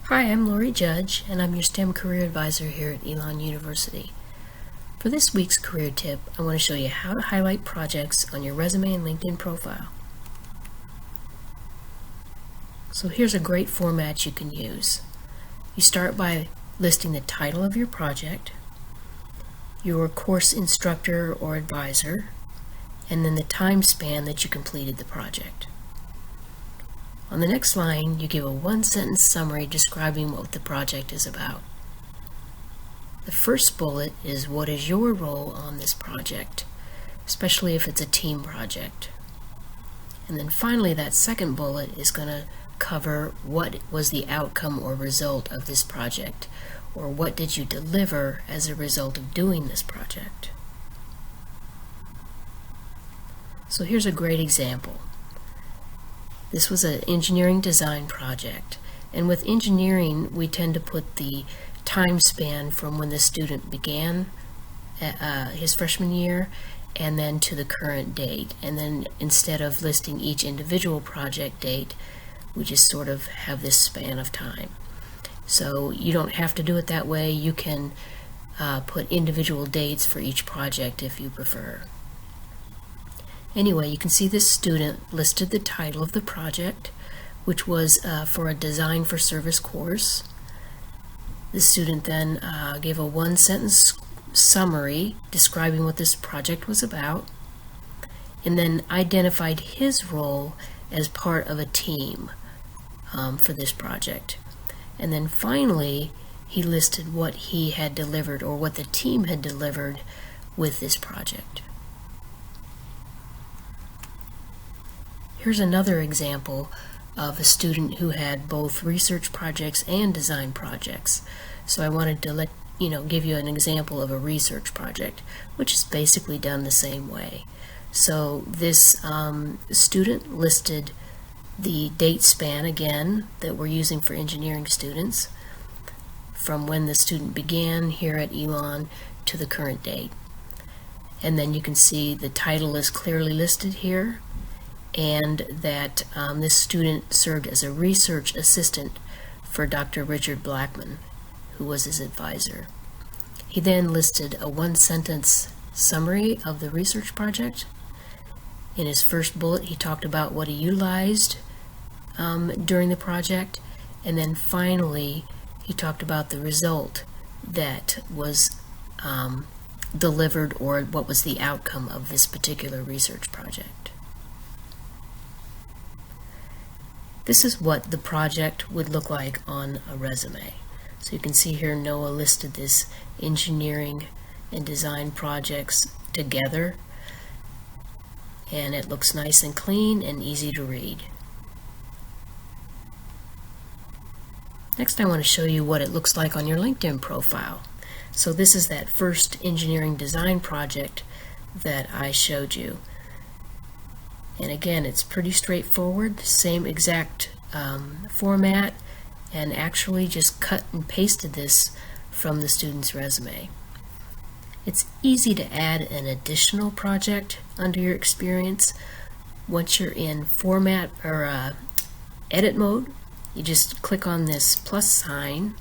Hi, I'm Lori Judge, and I'm your STEM Career Advisor here at Elon University. For this week's career tip, I want to show you how to highlight projects on your resume and LinkedIn profile. So here's a great format you can use. You start by listing the title of your project, your course instructor or advisor, and then the time span that you completed the project. On the next line, you give a one-sentence summary describing what the project is about. The first bullet is what is your role on this project, especially if it's a team project. And then finally, that second bullet is going to cover what was the outcome or result of this project, or what did you deliver as a result of doing this project. So here's a great example. This was an engineering design project, and with engineering we tend to put the time span from when the student began his freshman year and then to the current date, and then instead of listing each individual project date, we just sort of have this span of time. So you don't have to do it that way. You can put individual dates for each project if you prefer. Anyway, you can see this student listed the title of the project, which was for a Design for Service course. The student then gave a one-sentence summary describing what this project was about, and then identified his role as part of a team for this project. And then finally, he listed what he had delivered, or what the team had delivered with this project. Here's another example of a student who had both research projects and design projects. So I wanted to give you an example of a research project, which is basically done the same way. So this student listed the date span again that we're using for engineering students, from when the student began here at Elon to the current date. And then you can see the title is clearly listed here, and that this student served as a research assistant for Dr. Richard Blackman, who was his advisor. He then listed a one-sentence summary of the research project. In his first bullet, he talked about what he utilized during the project, and then finally he talked about the result that was delivered, or what was the outcome of this particular research project. This is what the project would look like on a resume. So you can see here Noah listed this engineering and design projects together, and it looks nice and clean and easy to read. Next, I want to show you what it looks like on your LinkedIn profile. So this is that first engineering design project that I showed you. And again, it's pretty straightforward, same exact format, and actually just cut and pasted this from the student's resume. It's easy to add an additional project under your experience. Once you're in format or edit mode, you just click on this plus sign,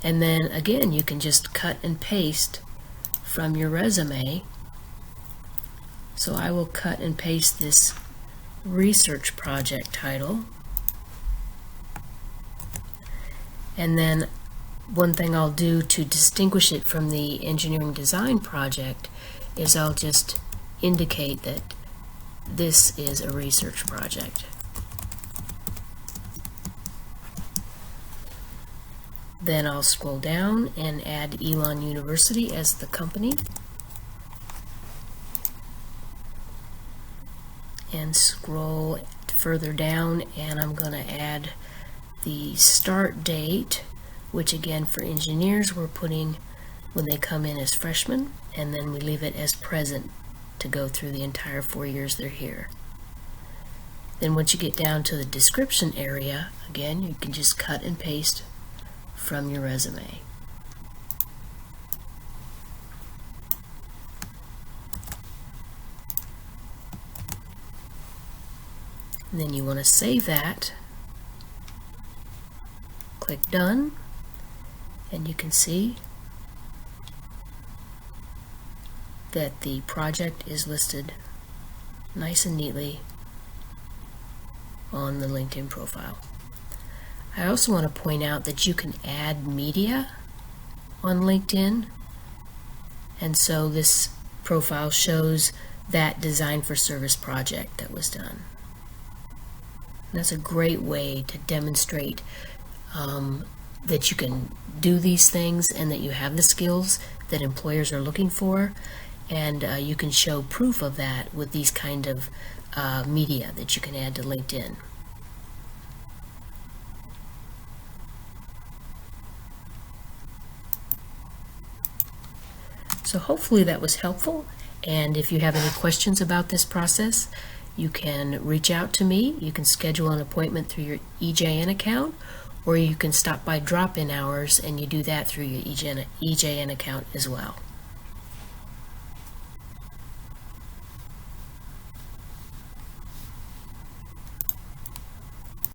and then again you can just cut and paste from your resume. So I will cut and paste this research project title. And then one thing I'll do to distinguish it from the engineering design project is I'll just indicate that this is a research project. Then I'll scroll down and add Elon University as the company, and scroll further down, and I'm going to add the start date, which again for engineers we're putting when they come in as freshmen, and then we leave it as present to go through the entire 4 years they're here. Then once you get down to the description area, again you can just cut and paste from your resume. And then you want to save that, Click Done, and you can see that the project is listed nice and neatly on the LinkedIn profile. I also want to point out that you can add media on LinkedIn, and so this profile shows that design for service project that was done. And that's a great way to demonstrate that you can do these things and that you have the skills that employers are looking for, and you can show proof of that with these kind of media that you can add to LinkedIn. So hopefully that was helpful, and if you have any questions about this process, you can reach out to me. You can schedule an appointment through your EJN account, or you can stop by drop-in hours and you do that through your EJN account as well.